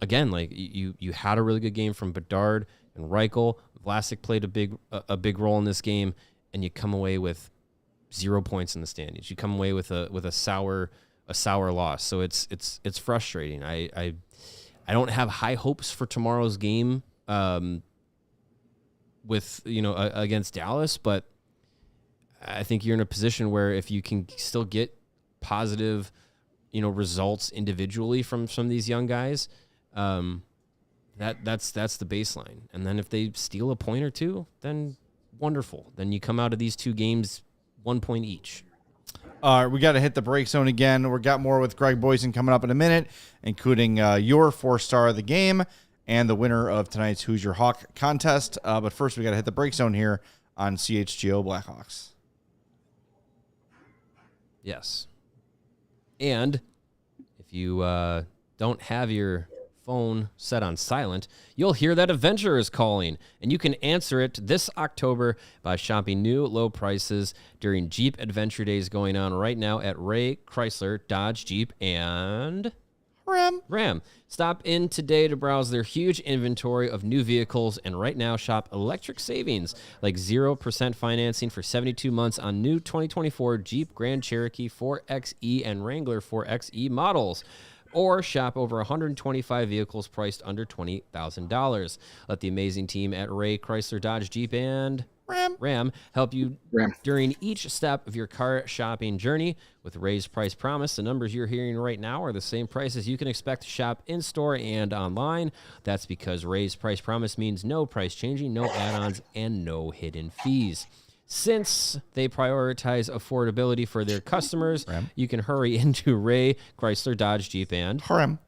again, like you had a really good game from Bedard and Reichel. Vlasic played a big role in this game, and you come away with 0 points in the standings. You come away with a sour loss. So it's frustrating. I don't have high hopes for tomorrow's game with, you know, against Dallas, but I think you're in a position where if you can still get positive, you know, results individually from some of these young guys, that's the baseline. And then if they steal a point or two, then wonderful. Then you come out of these two games 1 point each. We got to hit the break zone again. We got more with Greg Boysen coming up in a minute, including your 4-star of the game and the winner of tonight's Who's Your Hawk contest. But first, we got to hit the break zone here on CHGO Blackhawks. Yes. And if you don't have your phone set on silent, you'll hear that Adventure is calling, and you can answer it this October by shopping new low prices during Jeep Adventure Days going on right now at Ray Chrysler, Dodge, Jeep, and Ram. Stop in today to browse their huge inventory of new vehicles, and right now shop electric savings like 0% financing for 72 months on new 2024 Jeep Grand Cherokee 4xe and Wrangler 4xe models. Or shop over 125 vehicles priced under $20,000. Let the amazing team at Ray Chrysler, Dodge, Jeep, and Ram help you during each step of your car shopping journey. With Ray's Price Promise, the numbers you're hearing right now are the same prices you can expect to shop in-store and online. That's because Ray's Price Promise means no price changing, no add-ons, and no hidden fees. Since they prioritize affordability for their customers, you can hurry into Ray Chrysler Dodge Jeep and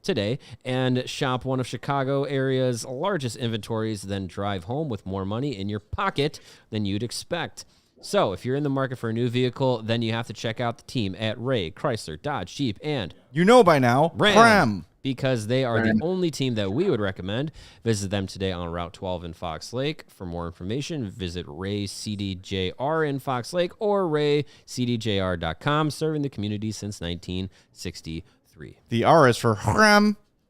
today and shop one of Chicago area's largest inventories, then drive home with more money in your pocket than you'd expect. So if you're in the market for a new vehicle, then you have to check out the team at Ray Chrysler Dodge Jeep and by now, Ram. Because they are the only team that we would recommend. Visit them today on Route 12 in Fox Lake. For more information, visit Ray CDJR in Fox Lake or raycdjr.com, serving the community since 1963. The R is for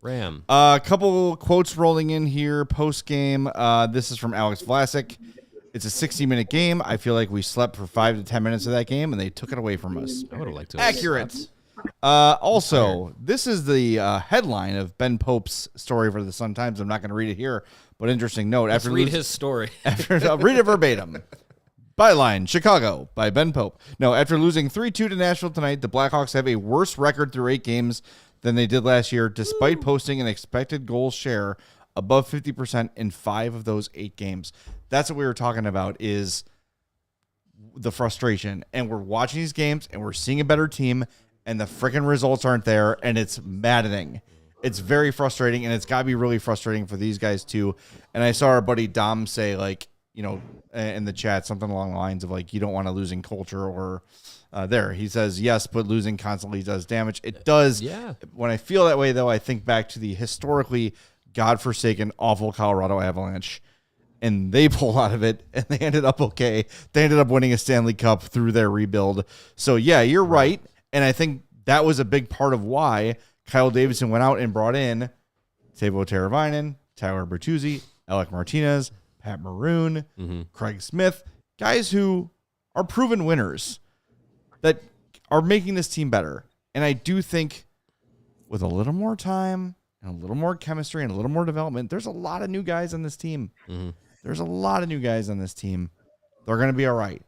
Ram. A couple quotes rolling in here post-game. This is from Alex Vlasic. It's a 60-minute game. I feel like we slept for 5 to 10 minutes of that game, and they took it away from us. I would have liked to. Accurate. Also, this is the headline of Ben Pope's story for the Sun-Times. I'm not going to read it here, but interesting note. Let's read his story. I'll read it verbatim. Byline, Chicago, by Ben Pope. No, after losing 3-2 to Nashville tonight, the Blackhawks have a worse record through 8 games than they did last year, despite posting an expected goal share above 50% in 5 of those 8 games. That's what we were talking about, is the frustration. And we're watching these games, and we're seeing a better team, and the freaking results aren't there, and it's maddening. It's very frustrating, and it's got to be really frustrating for these guys too. And I saw our buddy Dom say, like, you know, in the chat, something along the lines of, like, you don't want a losing culture, or there. He says, yes, but losing constantly does damage. It does. Yeah. When I feel that way, though, I think back to the historically godforsaken, awful Colorado Avalanche, and they pulled out of it, and they ended up okay. They ended up winning a Stanley Cup through their rebuild. So, yeah, you're right. And I think that was a big part of why Kyle Davidson went out and brought in Teuvo Teravainen, Tyler Bertuzzi, Alec Martinez, Pat Maroon, Craig Smith, guys who are proven winners that are making this team better. And I do think with a little more time and a little more chemistry and a little more development, there's a lot of new guys on this team. There's a lot of new guys on this team. They're going to be all right.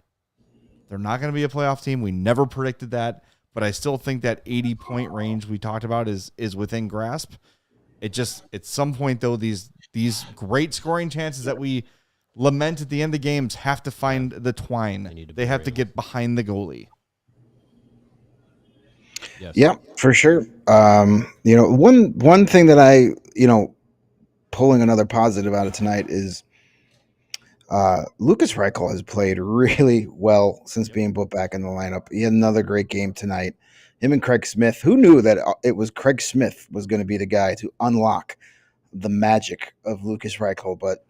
They're not going to be a playoff team. We never predicted that. But I still think that 80-point range we talked about is within grasp. It just, at some point, though, these great scoring chances that we lament at the end of games have to find the twine. They have to get behind the goalie. Yes. Yeah, for sure. You know, one thing that I, you know, pulling another positive out of tonight is Lucas Reichel has played really well since being put back in the lineup. He had another great game tonight. Him and Craig Smith. Who knew that it was Craig Smith was going to be the guy to unlock the magic of Lucas Reichel? But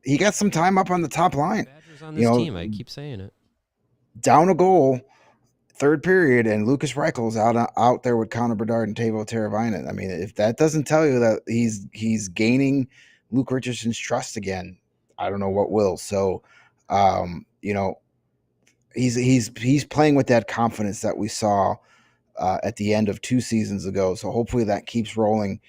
he got some time up on the top line. Badgers on this team. I keep saying it. Down a goal, third period, and Lucas Reichel's out there with Connor Bedard and Teuvo Teravainen. I mean, if that doesn't tell you that he's gaining Luke Richardson's trust again, I don't know what will. So, you know, he's playing with that confidence that we saw at the end of 2 seasons ago. So hopefully that keeps rolling.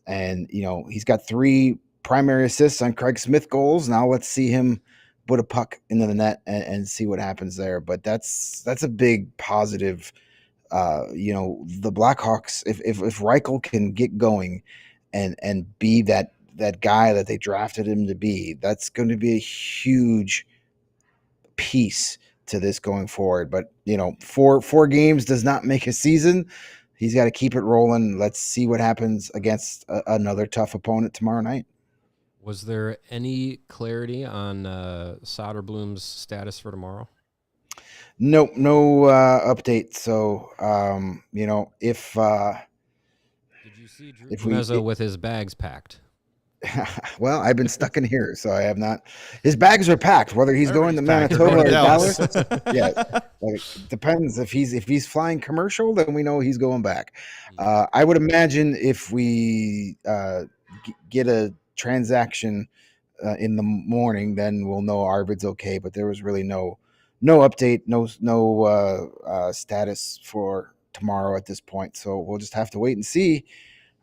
And, you know, he's got 3 primary assists on Craig Smith goals. Now let's see him put a puck into the net and see what happens there. But that's a big positive. You know, the Blackhawks, if Reichel can get going and be that guy that they drafted him to be, that's going to be a huge piece to this going forward. But, you know, four games does not make a season. He's got to keep it rolling. Let's see what happens against another tough opponent tomorrow night. Was there any clarity on Soderblom's status for tomorrow? No update. So, you know, if did you see Drew Commesso with his bags packed? Well, I've been stuck in here, so I have not. His bags are packed, whether he's going to Manitoba or Dallas. Yeah, like, depends. If he's flying commercial, then we know he's going back. I would imagine if we get a transaction in the morning, then we'll know Arvid's okay. But there was really no update, no status for tomorrow at this point. So we'll just have to wait and see.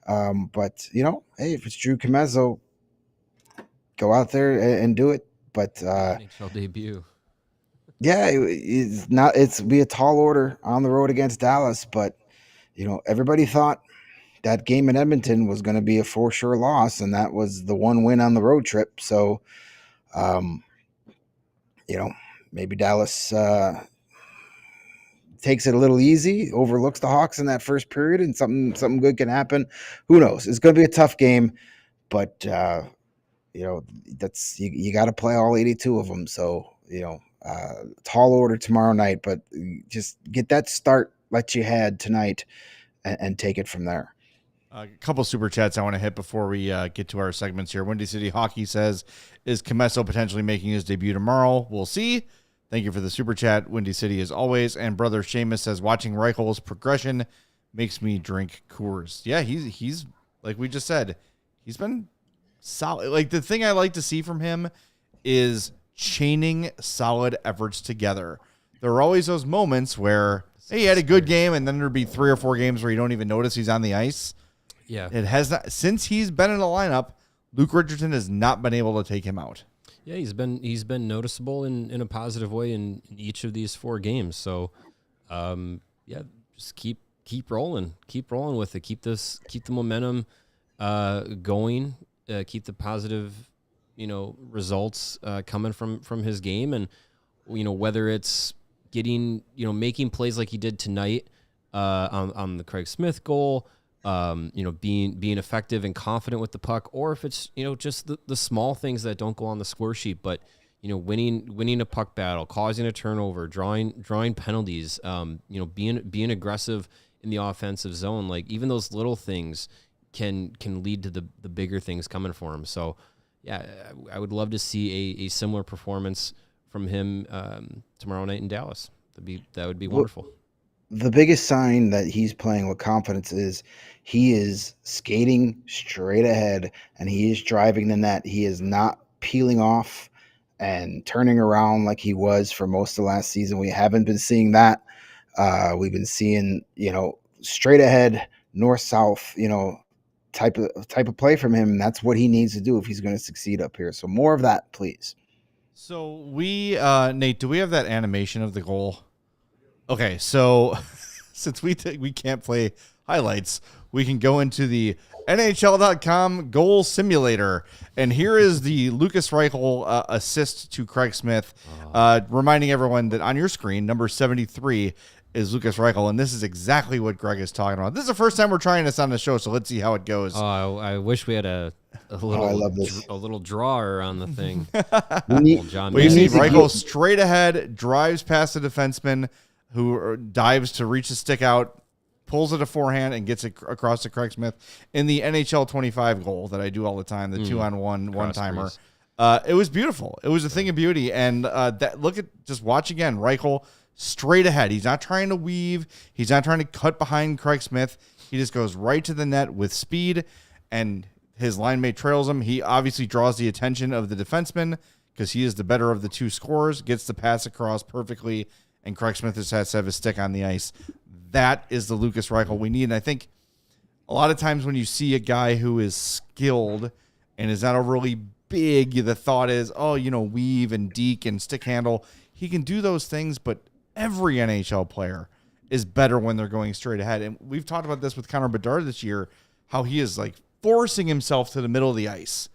But, you know, hey, if it's Drew Commesso, go out there and do it. But NHL debut. Yeah, it's be a tall order on the road against Dallas. But, you know, everybody thought that game in Edmonton was going to be a for sure loss, and that was the one win on the road trip. So, you know, maybe Dallas takes it a little easy, overlooks the Hawks in that first period, and something good can happen. Who knows? It's going to be a tough game, but that's you got to play all 82 of them. So tall order tomorrow night, but just get that start that you had tonight and take it from there. A couple super chats I want to hit before we get to our segments here. Windy City Hockey says, is Comesso potentially making his debut tomorrow? We'll see. Thank you for the super chat, Windy City, as always. And Brother Seamus says, watching Reichel's progression makes me drink Coors. Yeah, he's like we just said, he's been solid. Like, the thing I like to see from him is chaining solid efforts together. There are always those moments where, hey, he had a good game, and then there'd be 3 or 4 games where you don't even notice he's on the ice. Yeah. It has not, since he's been in the lineup, Luke Richardson has not been able to take him out. Yeah, he's been noticeable in a positive way in each of these 4 games. So, just keep rolling with it. Keep the momentum going. Keep the positive, results coming from his game, and whether it's getting making plays like he did tonight on the Craig Smith goal. Being effective and confident with the puck, or if it's, just the small things that don't go on the score sheet, but, winning a puck battle, causing a turnover, drawing penalties, being aggressive in the offensive zone. Like, even those little things can lead to the bigger things coming for him. So yeah, I would love to see a similar performance from him tomorrow night in Dallas. That would be wonderful. The biggest sign that he's playing with confidence is he is skating straight ahead and he is driving the net. He is not peeling off and turning around like he was for most of last season. We haven't been seeing that. We've been seeing, straight ahead, north-south, type of play from him. And that's what he needs to do if he's going to succeed up here. So more of that, please. So Nate, do we have that animation of the goal? Okay, so since we can't play highlights, we can go into the NHL.com goal simulator. And here is the Lukas Reichel assist to Craig Smith, reminding everyone that on your screen, number 73 is Lukas Reichel. And this is exactly what Greg is talking about. This is the first time we're trying this on the show, so let's see how it goes. Oh, I wish we had a little drawer on the thing. You see Reichel straight ahead, drives past the defenseman, who dives to reach the stick out, pulls it a forehand, and gets it across to Craig Smith in the NHL 25 goal that I do all the time, the 2-on-1 one-timer. It was beautiful. It was a thing of beauty. And just watch again, Reichel straight ahead. He's not trying to weave. He's not trying to cut behind Craig Smith. He just goes right to the net with speed, and his line mate trails him. He obviously draws the attention of the defenseman because he is the better of the 2 scorers, gets the pass across perfectly, and Craig Smith just has to have his stick on the ice. That is the Lukas Reichel we need. And I think a lot of times when you see a guy who is skilled and is not overly big, the thought is, weave and deke and stick handle. He can do those things, but every NHL player is better when they're going straight ahead. And we've talked about this with Connor Bedard this year, how he is like forcing himself to the middle of the ice,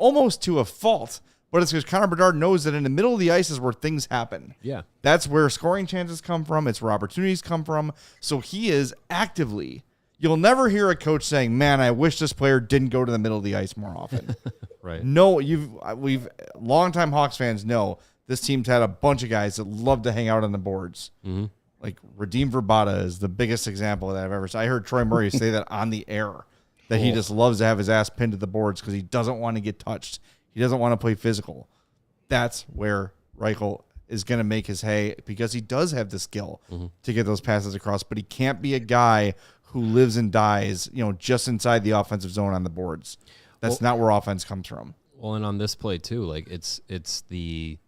almost to a fault. But it's because Connor Bedard knows that in the middle of the ice is where things happen. Yeah. That's where scoring chances come from. It's where opportunities come from. So he is actively, you'll never hear a coach saying, man, I wish this player didn't go to the middle of the ice more often. Right. No, we've longtime Hawks fans know this team's had a bunch of guys that love to hang out on the boards. Mm-hmm. Like Radim Verbata is the biggest example that I've ever seen. I heard Troy Murray say that on the air, that he just loves to have his ass pinned to the boards because he doesn't want to get touched. He doesn't want to play physical. That's where Reichel is going to make his hay because he does have the skill to get those passes across, but he can't be a guy who lives and dies, just inside the offensive zone on the boards. That's not where offense comes from. Well, and on this play too, like it's the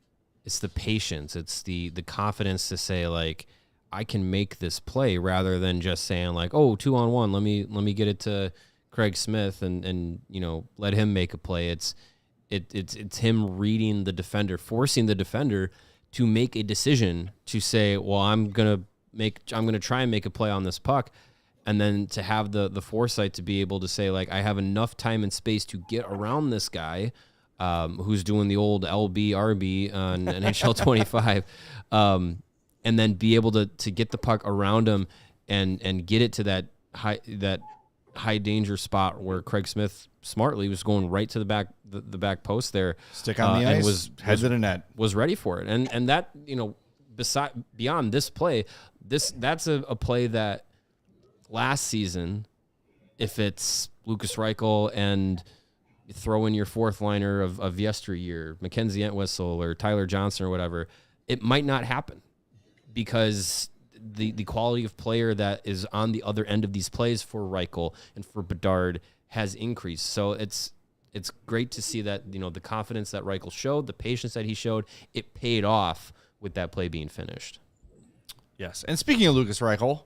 patience, it's the confidence to say like I can make this play rather than just saying like, oh, 2-on-1, let me get it to Craig Smith and let him make a play. It's him reading the defender, forcing the defender to make a decision to say, well, I'm gonna try and make a play on this puck, and then to have the foresight to be able to say like I have enough time and space to get around this guy, who's doing the old LBRB on NHL 25, and then be able to get the puck around him and get it to that high danger spot where Craig Smith smartly was going right to the back post there, stick on the ice, and heads in a net, was ready for it, and that, you know, beyond this play, that's a play that last season, if it's Lucas Reichel and you throw in your fourth liner of yesteryear, Mackenzie Entwistle or Tyler Johnson or whatever, it might not happen because the quality of player that is on the other end of these plays for Reichel and for Bedard has increased. So it's great to see that, you know, the confidence that Reichel showed, the patience that he showed, it paid off with that play being finished. Yes. And speaking of Lucas Reichel,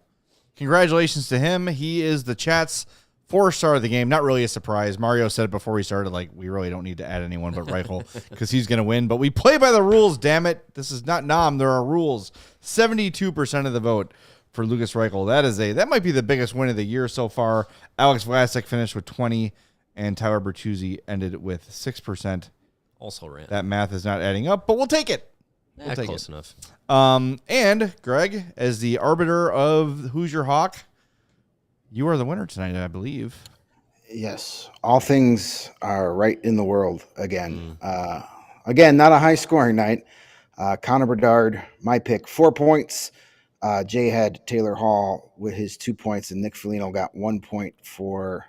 congratulations to him. He is the chat's 4-star of the game. Not really a surprise. Mario said it before we started, like, we really don't need to add anyone but Reichel because he's going to win. But we play by the rules, damn it. This is not Nam. There are rules. 72% of the vote for Lucas Reichel. That might be the biggest win of the year so far. Alex Vlasic finished with 20, and Tyler Bertuzzi ended with 6%. Also ran. That math is not adding up, but we'll take it. We'll take close it. enough. And Greg, as the arbiter of Who's Your Hawk, you are the winner tonight, I believe. Yes, all things are right in the world again. Again, not a high-scoring night. Connor Bedard, my pick, 4 points. Jay had Taylor Hall with his 2 points, and Nick Foligno got 1 point for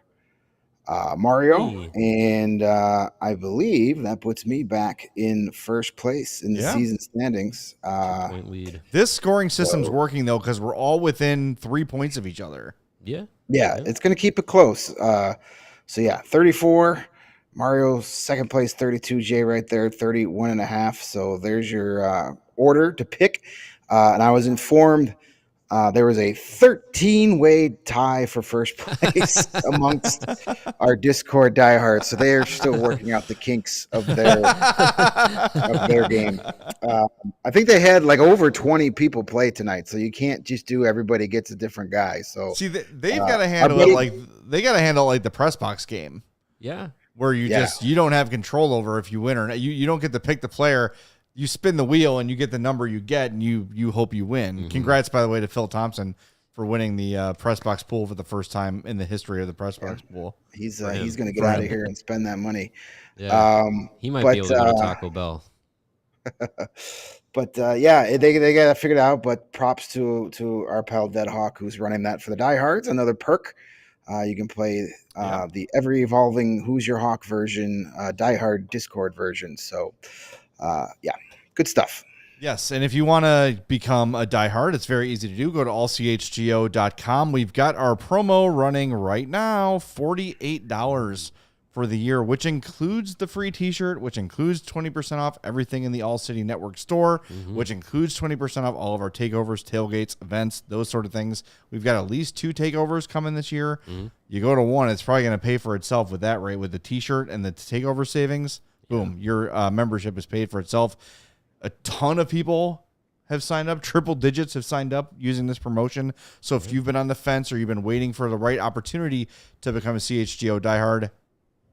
Mario. And I believe that puts me back in first place in the season standings. Point lead. This scoring system's working, though, because we're all within 3 points of each other. Yeah, it's going to keep it close. 34. Mario's second place, 32. Jay right there, 31.5. So there's your order to pick. And I was informed there was a 13-way tie for first place amongst our Discord diehards. So they are still working out the kinks of their game. I think they had like over 20 people play tonight, so you can't just do everybody gets a different guy. So see, they've got to handle it like they got to handle it like the press box game. Yeah, where you don't have control over if you win or not. You don't get to pick the player. You spin the wheel and you get the number you get, and you hope you win. Mm-hmm. Congrats, by the way, to Phil Thompson for winning the press box pool for the first time in the history of the press box pool. He's going to get out of here and spend that money. Yeah, he might be able to go to Taco Bell. But they got to figure it out. But props to our pal Dead Hawk, who's running that for the diehards. Another perk. You can play the ever evolving Who's Your Hawk version, diehard Discord version. So, good stuff. Yes, and if you want to become a diehard, it's very easy to do. Go to allchgo.com. We've got our promo running right now, $48 for the year, which includes the free t-shirt, which includes 20% off everything in the All-City Network store, which includes 20% off all of our takeovers, tailgates, events, those sort of things. We've got at least 2 takeovers coming this year. You go to one, it's probably going to pay for itself with that rate, with the t-shirt and the takeover savings. Boom, your membership is paid for itself. A ton of people have signed up. Triple digits have signed up using this promotion. So if you've been on the fence or you've been waiting for the right opportunity to become a CHGO diehard,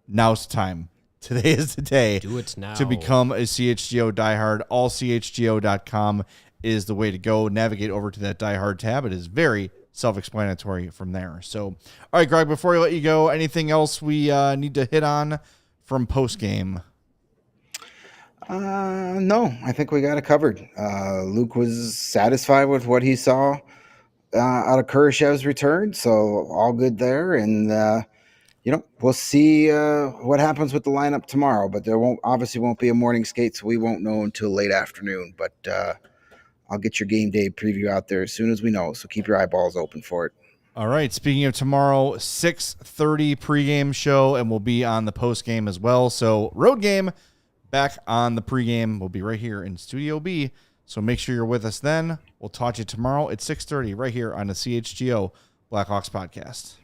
now's the time. Today is the day. Do it now. To become a CHGO diehard. Allchgo.com is the way to go. Navigate over to that diehard tab. It is very self-explanatory from there. So, all right, Greg, before we let you go, anything else we need to hit on from Postgame? No, I think we got it covered. Luke was satisfied with what he saw out of Kurashev's return, so all good there. And we'll see what happens with the lineup tomorrow. But there won't be a morning skate, so we won't know until late afternoon. But I'll get your game day preview out there as soon as we know. So keep your eyeballs open for it. All right. Speaking of tomorrow, 6:30 pregame show, and we'll be on the postgame as well. So road game. Back on the pregame. We'll be right here in Studio B. So make sure you're with us then. We'll talk to you tomorrow at 6:30 right here on the CHGO Blackhawks podcast.